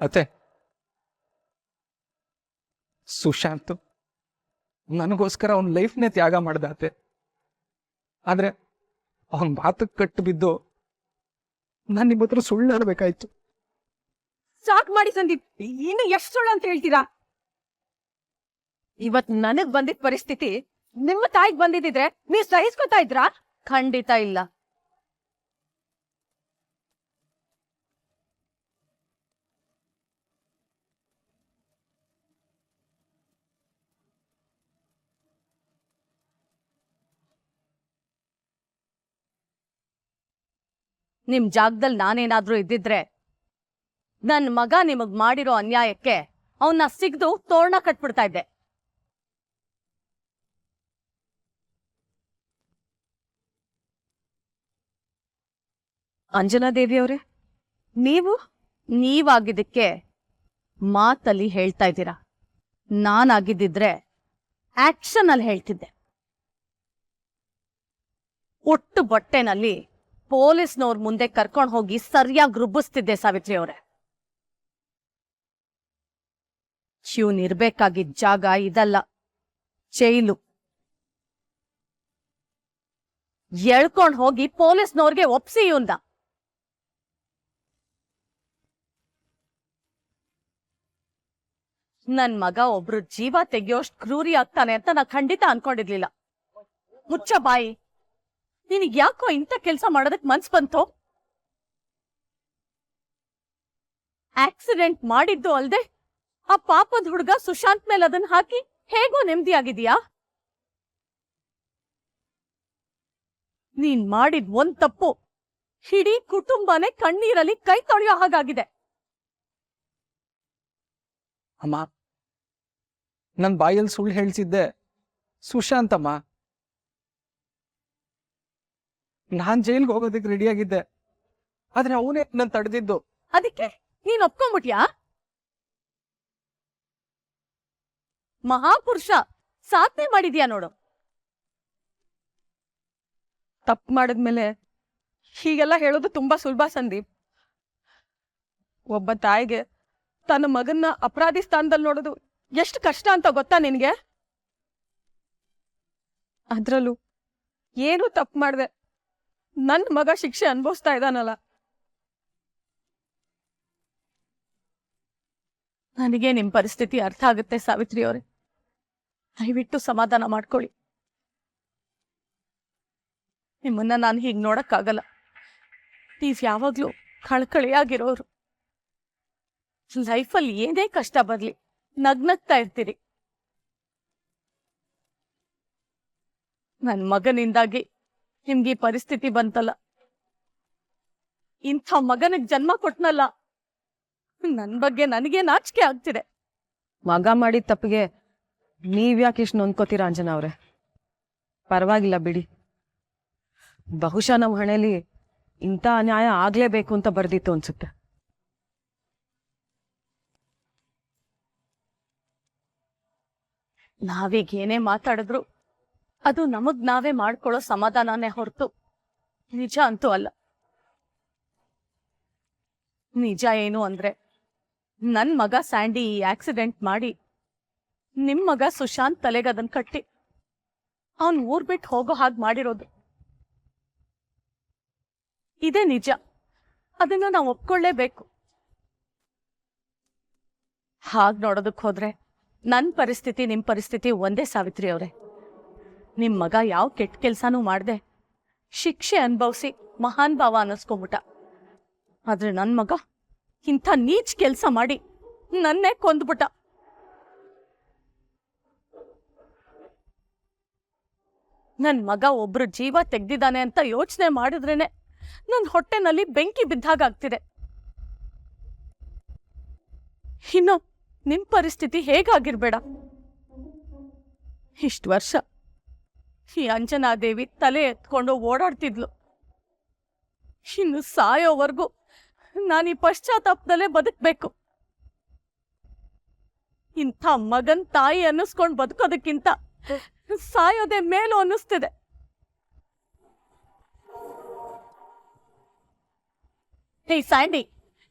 ಅತ್ತೆ, ಸುಶಾಂತ್ ನನಗೋಸ್ಕರ ಅವನ ಲೈಫ್ನೇ ತ್ಯಾಗ ಮಾಡ್ದ ಅತ್ತೆ. ಆದ್ರೆ ಅವನ ಮಾತಕ್ಕೆ ಕಟ್ಟು ಬಿದ್ದು ನಾನು ನಿಮ್ಮ ಹತ್ರ ಸುಳ್ಳು ಆಡ್ಬೇಕಾಯ್ತು. ಸಾಕ್ ಮಾಡಿ ಸಂದೀಪ್, ಇನ್ನು ಎಷ್ಟು ಸುಳ್ಳು ಅಂತ ಹೇಳ್ತೀರಾ? ಇವತ್ ನನಗ್ ಬಂದಿದ್ ಪರಿಸ್ಥಿತಿ ನಿಮ್ಮ ತಾಯಿಗ್ ಬಂದಿದ್ರೆ ನೀವ್ ಸಹಿಸ್ಕೊತಾ ಇದ್ರಾ? ಖಂಡಿತ ಇಲ್ಲ. ನಿಮ್ ಜಾಗದಲ್ಲಿ ನಾನೇನಾದ್ರೂ ಇದ್ದಿದ್ರೆ ನನ್ ಮಗ ನಿಮಗ್ ಮಾಡಿರೋ ಅನ್ಯಾಯಕ್ಕೆ ಅವನ್ನ ಸಿಗ್ದು ತೋರಣ ಕಟ್ಬಿಡ್ತಾ ಇದ್ದೆ. ಅಂಜನಾ ದೇವಿಯವರೇ, ನೀವಾಗಿದ್ದಕ್ಕೆ ಮಾತಲ್ಲಿ ಹೇಳ್ತಾ ಇದ್ದೀರಾ. ನಾನಾಗಿದ್ದಿದ್ರೆ ಆಕ್ಷನ್ ಅಲ್ಲಿ ಹೇಳ್ತಿದ್ದೆ. ಒಟ್ಟು ಬಟ್ಟೆನಲ್ಲಿ ಪೊಲೀಸ್ನವ್ರ ಮುಂದೆ ಕರ್ಕೊಂಡು ಹೋಗಿ ಸರಿಯಾಗಿ ರುಬ್ಬಿಸ್ತಿದ್ದೆ ಸಾವಿತ್ರಿ ಅವರೇ. ಇರ್ಬೇಕಾಗಿದ್ದ ಜಾಗ ಇದಲ್ಲ, ಜೈಲು. ಎಳ್ಕೊಂಡ್ ಹೋಗಿ ಪೊಲೀಸ್ನವ್ರಿಗೆ ಒಪ್ಸಿ ಇವಂದ. ನನ್ ಮಗ ಒಬ್ರು ಜೀವ ತೆಗಿಯೋಷ್ಟು ಕ್ರೂರಿ ಆಗ್ತಾನೆ ಅಂತ ನಾ ಖಂಡಿತ ಅನ್ಕೊಂಡಿರ್ಲಿಲ್ಲ. ಮುಚ್ಚ ಬಾಯಿ. ನಿನಗ್ ಯಾಕೋ ಇಂಥ ಕೆಲ್ಸ ಮಾಡೋದಕ್ ಮನ್ಸ್ ಬಂತು? ಆಕ್ಸಿಡೆಂಟ್ ಮಾಡಿದ್ದು ಅಲ್ದೆ ಆ ಪಾಪದ ಹುಡುಗ ಸುಶಾಂತ್ ಮೇಲೆ ಅದನ್ನ ಹಾಕಿ ಹೇಗೋ ನೆಮ್ಮದಿ ಆಗಿದೀಯಾ? ನೀನ್ ಮಾಡಿದ್ ಒಂದ್ ತಪ್ಪು ಇಡೀ ಕುಟುಂಬನೇ ಕಣ್ಣೀರಲ್ಲಿ ಕೈ ತೊಳೆಯೋ ಹಾಗಾಗಿದೆ. ಅಮ್ಮ, ನನ್ ಬಾಯಲ್ಲಿ ಸುಳ್ಳು ಹೇಳ್ತಿದ್ದೆ ಸುಶಾಂತಮ್ಮ. ನಾನ್ ಜೈಲ್ಗೆ ಹೋಗೋದಕ್ಕೆ ರೆಡಿಯಾಗಿದ್ದೆ, ಆದ್ರೆ ಅವನೇ ನನ್ ತಡೆದಿದ್ದು. ಅದಕ್ಕೆ ನೀನ್ ಒಪ್ಕೊಂಡ್ಬಿಟ್ಯಾ? ಮಹಾಪುರುಷ ಸಾಧನೆ ಮಾಡಿದ್ಯಾ ನೋಡು. ತಪ್ಪು ಮಾಡಿದ್ಮೇಲೆ ಹೀಗೆಲ್ಲ ಹೇಳೋದು ತುಂಬಾ ಸುಲಭ ಸಂದೀಪ್. ಒಬ್ಬ ತಾಯಿಗೆ ತನ್ನ ಮಗನ್ನ ಅಪರಾಧಿ ಸ್ಥಾನದಲ್ಲಿ ನೋಡೋದು ಎಷ್ಟು ಕಷ್ಟ ಅಂತ ಗೊತ್ತಾ ನಿನ್ಗೆ? ಅದ್ರಲ್ಲೂ ಏನು ತಪ್ಪು ಮಾಡ್ದೆ ನನ್ ಮಗ ಶಿಕ್ಷೆ ಅನುಭವಿಸ್ತಾ ಇದ್ದಾನಲ್ಲ. ನನಗೆ ನಿಮ್ ಪರಿಸ್ಥಿತಿ ಅರ್ಥ ಆಗುತ್ತೆ ಸಾವಿತ್ರಿ ಅವರೇ. ದಯವಿಟ್ಟು ಸಮಾಧಾನ ಮಾಡ್ಕೊಳ್ಳಿ. ನಿಮ್ಮನ್ನ ನಾನು ಹೀಗ್ ನೋಡಕ್ಕಾಗಲ್ಲ. ನೀವ್ ಯಾವಾಗ್ಲೂ ಕಳಕಳಿಯಾಗಿರೋರು. ಲೈಫಲ್ಲಿ ಏನೇ ಕಷ್ಟ ಬರ್ಲಿ ನಗ್ನಗ್ತಾ ಇರ್ತೀರಿ. ನನ್ ಮಗನಿಂದಾಗಿ ನಿಮ್ಗೆ ಈ ಪರಿಸ್ಥಿತಿ ಬಂತಲ್ಲ. ಇಂಥ ಮಗನಿಗೆ ಜನ್ಮ ಕೊಟ್ನಲ್ಲ, ನನ್ ಬಗ್ಗೆ ನನಗೆ ನಾಚಿಕೆ ಆಗ್ತಿದೆ. ಮಗ ಮಾಡಿದ ತಪ್ಪಿಗೆ ನೀವ್ಯಾಕೆ ಇಷ್ಟು ನೊಂದ್ಕೋತೀರಾ ಅಂಜನಾ ಅವ್ರೆ? ಪರವಾಗಿಲ್ಲ ಬಿಡಿ. ಬಹುಶಃ ನಮ್ಮ ಹಣೆಯಲ್ಲಿ ಇಂಥ ಅನ್ಯಾಯ ಆಗ್ಲೇಬೇಕು ಅಂತ ಬರ್ದಿತ್ತು ಅನ್ಸುತ್ತೆ. ನಾವೀಗ ಏನೇ ಮಾತಾಡಿದ್ರು ಅದು ನಮಗ್ ನಾವೇ ಮಾಡ್ಕೊಳ್ಳೋ ಸಮಾಧಾನನೇ ಹೊರತು ನಿಜ ಅಂತೂ ಅಲ್ಲ. ನಿಜ ಏನು ಅಂದ್ರೆ ನನ್ ಮಗ ಸ್ಯಾಂಡಿ ಈ ಆಕ್ಸಿಡೆಂಟ್ ಮಾಡಿ ನಿಮ್ ಮಗ ಸುಶಾಂತ್ ತಲೆಗೆ ಅದನ್ ಕಟ್ಟಿ ಅವನ್ ಊರ್ ಬಿಟ್ಟು ಹೋಗೋ ಹಾಗೆ ಮಾಡಿರೋದು. ಇದೇ ನಿಜ. ಅದನ್ನ ನಾವು ಒಪ್ಕೊಳ್ಳೇಬೇಕು. ಹಾಗ್ ನೋಡೋದಕ್ ಹೋದ್ರೆ ನನ್ ಪರಿಸ್ಥಿತಿ ನಿಮ್ ಪರಿಸ್ಥಿತಿ ಒಂದೇ ಸಾವಿತ್ರಿ ಅವ್ರೆ. ನಿಮ್ ಮಗ ಯಾವ ಕೆಟ್ಟ ಕೆಲ್ಸಾನೂ ಮಾಡ್ದೆ ಶಿಕ್ಷೆ ಅನುಭವಿಸಿ ಮಹಾನ್ ಭಾವ ಅನ್ನಿಸ್ಕೊಂಬಿಟ್ಟ. ಆದ್ರೆ ನನ್ ಮಗ ಇಂಥ ನೀಚ್ ಕೆಲ್ಸ ಮಾಡಿ ನನ್ನೇ ಕೊಂದ್ಬಿಟ್ಟ. ನನ್ ಮಗ ಒಬ್ರು ಜೀವ ತೆಗ್ದಿದ್ದಾನೆ ಅಂತ ಯೋಚನೆ ಮಾಡಿದ್ರೇನೆ ನನ್ ಹೊಟ್ಟೆನಲ್ಲಿ ಬೆಂಕಿ ಬಿದ್ದಾಗ್ತಿದೆ. ಇನ್ನು ನಿಮ್ ಪರಿಸ್ಥಿತಿ ಹೇಗಾಗಿರ್ಬೇಡ. ಇಷ್ಟು ವರ್ಷ ಈ ಅಂಜನಾದೇವಿ ತಲೆ ಎತ್ಕೊಂಡು ಓಡಾಡ್ತಿದ್ಲು. ಇನ್ನು ಸಾಯೋವರೆಗೂ ನಾನು ಈ ಪಶ್ಚಾತ್ತಾಪದಲ್ಲೇ ಬದುಕ್ಬೇಕು. ಇಂಥ ಮಗನ್ ತಾಯಿ ಅನ್ನಿಸ್ಕೊಂಡು ಬದುಕೋದಕ್ಕಿಂತ ಸಾಯೋದೇ ಮೇಲು ಅನ್ನಿಸ್ತಿದೆ. ಹೇ ಸ್ಯಾಂಡಿ,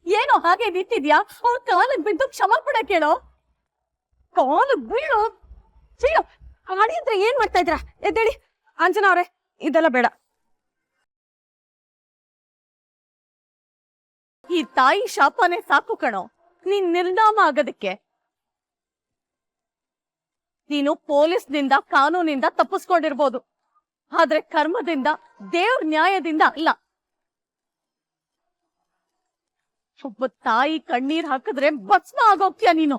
ಏನೋ ಹಾಗೆ ನಿಂತಿದ್ಯಾ? ಅವ್ರ ಕಾಲಿಗೆ ಬಿದ್ದು ಕ್ಷಮಾಪಣೆ ಕೇಳೋ. ಕಾಲು ಬೀಳು ಬೀಳು. ಮಾಡಿ ಅಂದ್ರೆ ಏನ್ ಮಾಡ್ತಾ ಇದ್ರ? ಎದ್ದೇಳಿ ಅಂಜನಾ ಅವ್ರೆ, ಇದೆಲ್ಲ ಬೇಡ. ಈ ತಾಯಿ ಶಾಪನೆ ಸಾಕು ಕಣೋ ನೀನ್ ನಿರ್ನಾಮ ಆಗೋದಕ್ಕೆ. ನೀನು ಪೊಲೀಸ್ನಿಂದ ಕಾನೂನಿಂದ ತಪ್ಪಿಸ್ಕೊಂಡಿರ್ಬೋದು, ಆದ್ರೆ ಕರ್ಮದಿಂದ ದೇವ್ರ ನ್ಯಾಯದಿಂದ ಅಲ್ಲ. ಒಬ್ಬ ತಾಯಿ ಕಣ್ಣೀರ್ ಹಾಕಿದ್ರೆ ಭಸ್ಮ ಆಗೋಗ್ತೀಯ ನೀನು.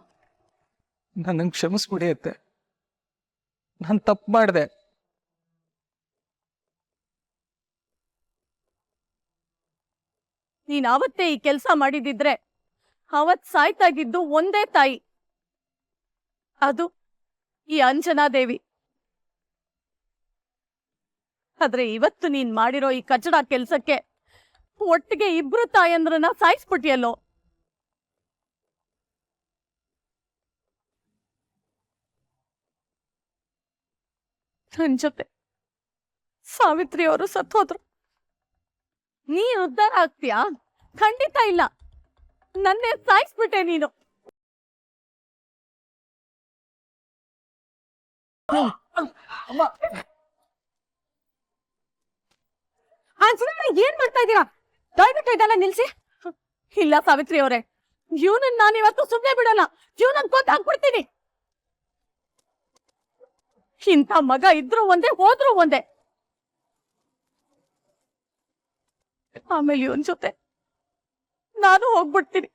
ನನ್ನನ್ನು ಕ್ಷಮಿಸ್ಬಿಡಿ ಅತ್ತೆ, ನಾನು ತಪ್ಪು ಮಾಡಿದೆ. ನೀನ್ ಅವತ್ತೇ ಈ ಕೆಲ್ಸ ಮಾಡಿದಿದ್ರೆ ಅವತ್ ಸಾಯ್ತಾಗಿದ್ದು ಒಂದೇ ತಾಯಿ, ಅದು ಈ ಅಂಜನಾದೇವಿ. ಆದ್ರೆ ಇವತ್ತು ನೀನ್ ಮಾಡಿರೋ ಈ ಕಚಡ ಕೆಲ್ಸಕ್ಕೆ ಒಟ್ಟಿಗೆ ಇಬ್ರು ತಾಯಂದ್ರನ್ನ ಸಾಯಿಸ್ಬಿಟ್ಟಿಯಲ್ಲೋ. ನನ್ ಜೊತೆ ಸಾವಿತ್ರಿ ಅವರು ಸತ್ತೋದ್ರು. ನೀ ಉದ್ಧಾರ ಆಗ್ತೀಯಾ? ಖಂಡಿತ ಇಲ್ಲ. ನನ್ನೇ ಸಾಯಿಸ್ಬಿಟ್ಟೆ ನೀನು. ಏನ್ ಮಾಡ್ತಾ ಇದೀರಾ? ದಯವಿಟ್ಟು ಇದೆಲ್ಲ ನಿಲ್ಸಿ. ಇಲ್ಲ ಸಾವಿತ್ರಿ ಅವರೇ, ಇವನನ್ನ ನಾನಿವತ್ತು ಸುಮ್ಮನೆ ಬಿಡಲ್ಲ. ಇವನನ್ನ ಕೊಂದು ಹಾಕ್ಬಿಡ್ತೀನಿ. ಇಂಥ ಮಗ ಇದ್ರು ಒಂದೇ ಹೋದ್ರು ಒಂದೇ. ಆಮೇಲೆ ಇವನ್ ಜೊತೆ ನಾನು ಹೋಗ್ಬಿಡ್ತೀನಿ.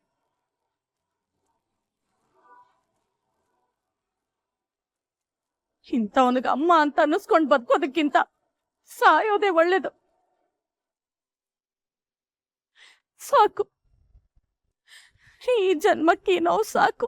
ಇಂಥವನಿಗೆ ಅಮ್ಮ ಅಂತ ಅನ್ನಿಸ್ಕೊಂಡ್ ಬದುಕೋದಕ್ಕಿಂತ ಸಾಯೋದೇ ಒಳ್ಳೇದು. ಸಾಕು, ಈ ಜನ್ಮಕ್ಕೆ ನೋವು ಸಾಕು.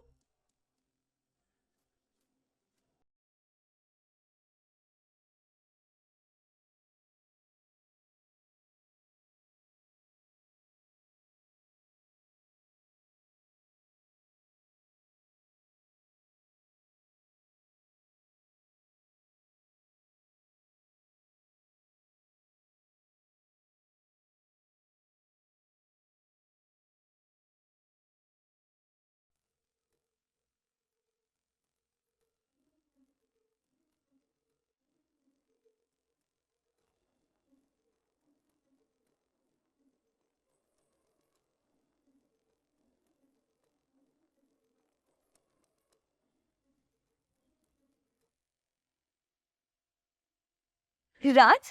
ರಾಜ್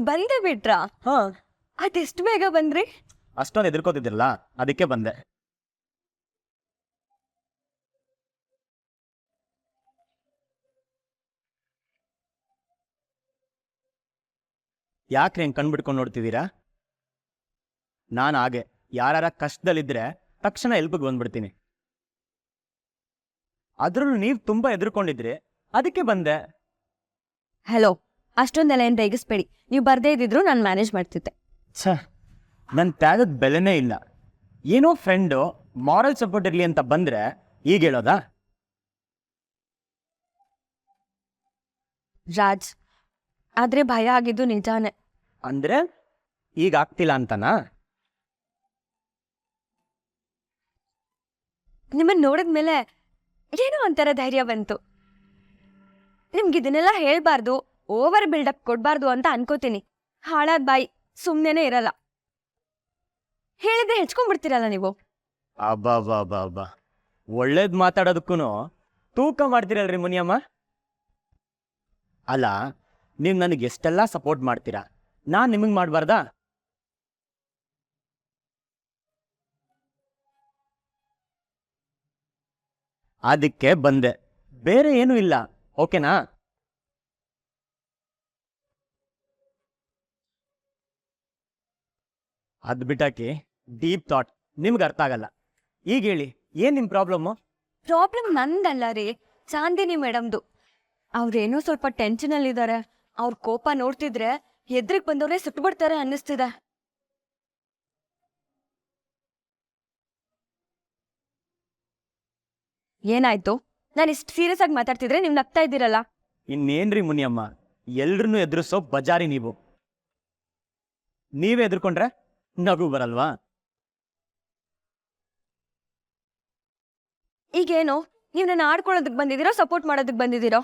ಬಂದೆ ಬಿಟ್ರಾ? ಹಾ, ಅದೆಷ್ಟು ಬೇಗ ಬಂದ್ರಿ? ಅಷ್ಟೊಂದು ಎದುರ್ಕೋತಿದ್ರಲ್ಲ, ಅದಕ್ಕೆ ಬಂದೆ. ಯಾಕ್ರಿ ಹೆಂಗ್ ಕಣ್ಬಿಡ್ಕೊಂಡು ನೋಡ್ತಿದ್ದೀರಾ? ನಾನು ಹಾಗೆ ಯಾರ ಕಷ್ಟದಲ್ಲಿದ್ರೆ ತಕ್ಷಣ ಹೆಲ್ಪಿಗೆ ಬಂದ್ಬಿಡ್ತೀನಿ. ಅದ್ರಲ್ಲೂ ನೀವು ತುಂಬಾ ಎದುರ್ಕೊಂಡಿದ್ರಿ, ಅದಕ್ಕೆ ಬಂದೆ. ಹಲೋ, ಅಷ್ಟೊಂದೆಲ್ಲ ಏನ್ ರೇಗಿಸ್ಬೇಡಿ. ನೀವು ಬರ್ದೇ ಇದ್ದಿದ್ರು ನಾನು ಮ್ಯಾನೇಜ್ ಮಾಡ್ತಿದ್ದೆ. ನನ್ನ ತ್ಯಾಗದ ಬೆಲೆನೇ ಇಲ್ಲ. ಏನೋ ಫ್ರೆಂಡು ಮಾರಲ್ ಸಪೋರ್ಟ್ ಇರಲಿ ಅಂತ ಬಂದ್ರೆ ಈಗ ಹೇಳೋದಾ? ರಾಜ್, ಆದ್ರೆ ಭಯ ಆಗಿದ್ದು ನಿಜಾನೇ. ಅಂದ್ರೆ ಈಗ ಆಗ್ತಿಲ್ಲ ಅಂತನಾ? ನಿಮ್ಮನ್ನ ನೋಡಿದ್ಮೇಲೆ ಏನೋ ಒಂಥರ ಧೈರ್ಯ ಬಂತು. ನಿಮ್ಗೆ ಇದನ್ನೆಲ್ಲ ಹೇಳ್ಬಾರ್ದು, ಓವರ್ ಬಿಲ್ಡಪ್ ಕೊಡ್ಬಾರ್ದು ಅಂತ ಅನ್ಕೋತೀನಿ. ಹಾಳಾದ ಬಾಯಿ ಸುಮ್ನೆನೆ ಇರಲ್ಲ. ಹೇಳಿದ್ರೆ ಹೆಚ್ಕೊಂಡ್ಬಿಡ್ತೀರಲ್ಲ ನೀವು. ಅಬ್ಬಾ, ಒಳ್ಳೇದ್ ಮಾತಾಡೋದಕ್ಕೂ ತೂಕ ಮಾಡ್ತೀರಲ್ರಿ ಮುನಿಯಮ್ಮ. ಅಲ್ಲ, ನೀವು ನನಗೆ ಎಷ್ಟೆಲ್ಲ ಸಪೋರ್ಟ್ ಮಾಡ್ತೀರಾ, ನಾನು ನಿಮಗೆ ಮಾಡಬಾರ್ದಾ? ಅದಕ್ಕೆ ಬಂದೆ, ಬೇರೆ ಏನೂ ಇಲ್ಲ. ಓಕೆನಾ? ಅದ್ ಬಿಟ್ಟಾಕಿ ಡೀಪ್ ಥಾಟ್ ನಿಮ್ಗೆ ಅರ್ಥ ಆಗಲ್ಲ. ಈಗ ಹೇಳಿ, ಏನ್ ನಿಮ್ ಪ್ರಾಬ್ಲಮ್ಮು? ಪ್ರಾಬ್ಲಮ್ ನಂದಲ್ಲ ರೀ, ಚಾಂದಿನಿ ಮೇಡಮ್ದು. ಅವ್ರೇನೋ ಸ್ವಲ್ಪ ಟೆನ್ಷನಲ್ಲಿದ್ದಾರೆ. ಅವ್ರ ಕೋಪ ನೋಡ್ತಿದ್ರೆ ಎದ್ರಿಗೆ ಬಂದವ್ರೆ ಸುಟ್ಬಿಡ್ತಾರೆ ಅನ್ನಿಸ್ತಿದೆ. ಏನಾಯ್ತು? ನಾನು ಇಷ್ಟು ಸೀರಿಯಸ್ ಆಗಿ ಮಾತಾಡ್ತಿದ್ರೆ ನೀವು ನಗ್ತಾ ಇದ್ದೀರಲ್ಲ. ಇನ್ನೇನ್ರಿ ಮುನಿಯಮ್ಮ, ಎಲ್ರನ್ನೂ ಎದುರಿಸೋ ಬಜಾರಿ ನೀವು. ನೀವೇ ಎದುರ್ಕೊಂಡ್ರೆ ನಗು ಬರಲ್ವಾ? ಈಗೇನು ನೀವು ನನ್ನ ಆಡ್ಕೊಳ್ಳೋದಕ್ಕೆ ಬಂದಿದ್ದೀರೋ ಸಪೋರ್ಟ್ ಮಾಡೋದಕ್ಕೆ ಬಂದಿದ್ದೀರೋ?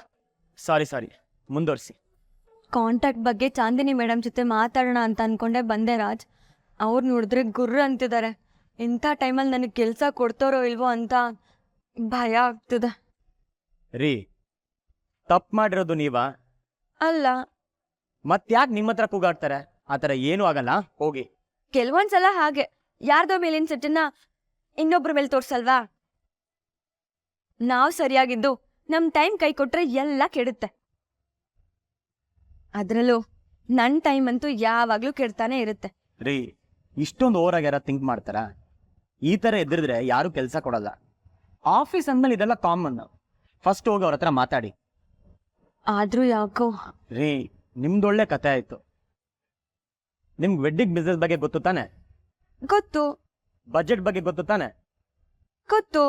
ಸಾರಿ ಮುಂದುವರಿಸಿ. ಕಾಂಟ್ಯಾಕ್ಟ್ ಬಗ್ಗೆ ಚಾಂದಿನಿ ಮೇಡಮ್ ಜೊತೆ ಮಾತಾಡೋಣ ಅಂತ ಅನ್ಕೊಂಡೆ ಬಂದೆ ರಾಜ್. ಅವ್ರು ನೋಡಿದ್ರೆ ಗುರ್ರ ಅಂತಿದ್ದಾರೆ. ಇಂಥ ಟೈಮಲ್ಲಿ ನನಗೆ ಕೆಲಸ ಕೊಡ್ತಾರೋ ಇಲ್ವೋ ಅಂತ ಭಯ ಆಗ್ತಿದೆ. ರೀ, ತಪ್ಪು ಮಾಡಿರೋದು ನೀವಾ? ಅಲ್ಲ, ಮತ್ತ್ಯಾಕೆ ನಿಮ್ಮ ಹತ್ರ ಕೂಗಾಡ್ತಾರೆ? ಆ ಥರ ಏನೂ ಆಗಲ್ಲ, ಹೋಗಿ. ಕೆಲವೊಂದ್ಸಲ ಹಾಗೆ ಯಾರ್ದೋ ಮೇಲಿನ ಸಿಟ್ಟನ್ನ ಇನ್ನೊಬ್ರ ಮೇಲೆ ತೋರ್ಸಲ್ವಾ? ನಾವು ಸರಿಯಾಗಿದ್ದು ನಮ್ ಟೈಮ್ ಕೈ ಕೊಟ್ರೆ ಎಲ್ಲ ಕೆಡುತ್ತೆ. ಅದ್ರಲ್ಲೂ ನನ್ನ ಟೈಮ್ ಅಂತೂ ಯಾವಾಗ್ಲೂ ಕೆಡ್ತಾನೆ ಇರುತ್ತೆ. ರೀ, ಇಷ್ಟೊಂದು ಓವರಾಗಿ ಯಾರ ಥಿಂಕ್ ಮಾಡ್ತಾರ? ಈ ಥರ ಎದುರಿದ್ರೆ ಯಾರು ಕೆಲಸ ಕೊಡಲ್ಲ. ಆಫೀಸ್ ಅಂದ್ಮೇಲೆ ಇದೆಲ್ಲ ಕಾಮನ್. ಫಸ್ಟ್ ಹೋಗಿ ಅವ್ರ ಹತ್ರ ಮಾತಾಡಿ. ಆದ್ರೂ ಯಾಕೋ ರೀ, ನಿಮ್ದೊಳ್ಳೆ ಕತೆ ಆಯ್ತು. ನಿಮ್ಗೆ ವೆಡ್ಡಿಂಗ್ ಬಿಸ್ನೆಸ್ ಬಗ್ಗೆ ಗೊತ್ತು ತಾನೆ? ಗೊತ್ತು ಬಜೆಟ್ ಬಗ್ಗೆ ಗೊತ್ತು ತಾನೆ? ಗೊತ್ತು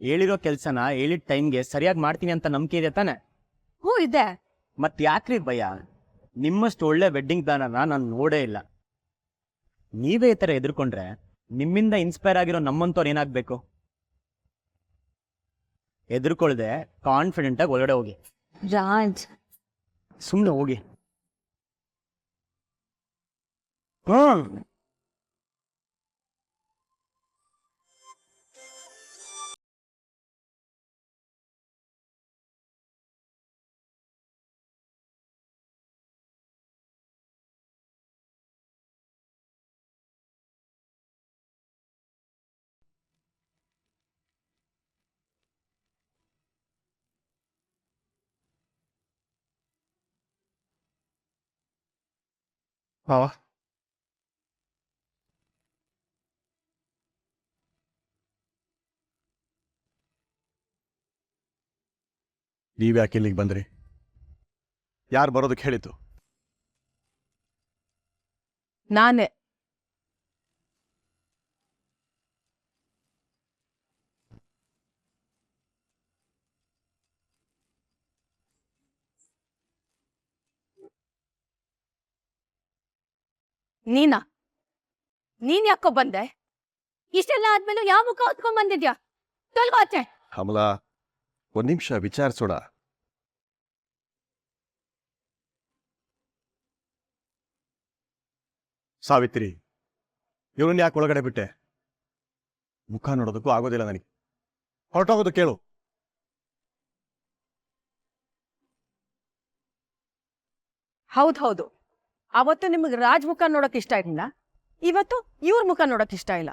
ಹೇಳಿರೋ ಕೆಲಸನ ಹೇಳಿದ ಟೈಮ್ಗೆ ಸರಿಯಾಗಿ ಮಾಡ್ತೀನಿ ಅಂತ ನಂಬಿಕೆ ಇದೆ ತಾನೆ? ಹೂ ಇದೆ. ಮತ್ ಯಾಕ್ರಿ ಭಯ? ನಿಮ್ಮಷ್ಟು ಒಳ್ಳೆ ವೆಡ್ಡಿಂಗ್ ಪ್ಲಾನರ್ನ ನಾನು ನೋಡೇ ಇಲ್ಲ. ನೀವೇ ಈ ಥರ ಎದುರ್ಕೊಂಡ್ರೆ ನಿಮ್ಮಿಂದ ಇನ್ಸ್ಪೈರ್ ಆಗಿರೋ ನಮ್ಮಂತವ್ರು ಏನಾಗಬೇಕು? ಎದುರ್ಕೊಳ್ದೆ ಕಾನ್ಫಿಡೆಂಟ್ ಆಗಿ ಒಳಗಡೆ ಹೋಗಿ. ರಾಜ್, ಸುಮ್ಮನೆ ಹೋಗಿ. ಹ್ಮ್ ಭಾವ, ನೀವ್ಯಾಕೆ ಇಲ್ಲಿಗೆ ಬಂದ್ರಿ? ಯಾರು ಬರೋದಕ್ಕೆ ಹೇಳಿತು? ನಾನೇ. ನೀನಾ? ನೀನ್ ಯಾಕೋ ಬಂದೆ? ಇಷ್ಟೆಲ್ಲ ಆದ್ಮೇಲೆ ಯಾವ ಮುಖ ಹೊತ್ಕೊಂಡ್ ಬಂದಿದ್ಯಾ? ತೊಲ್ಗೋ ಆಚೆ. ಕಮಲಾ, ಒಂದ್ ನಿಮಿಷ ವಿಚಾರಿಸೋಣ. ಸಾವಿತ್ರಿ, ಇವ್ರನ್ನ ಯಾಕೆ ಒಳಗಡೆ ಬಿಟ್ಟೆ? ಮುಖ ನೋಡೋದಕ್ಕೂ ಆಗೋದಿಲ್ಲ ನನಗೆ. ಹೊರಟೋಗೋದು ಕೇಳು. ಹೌದು, ಅವತ್ತು ನಿಮಗೆ ರಾಜ್ ಮುಖ ನೋಡಕ್ ಇಷ್ಟ ಇರಲಿಲ್ಲ, ಇವತ್ತು ಇವ್ರ ಮುಖ ನೋಡಕ್ ಇಷ್ಟ ಇಲ್ಲ.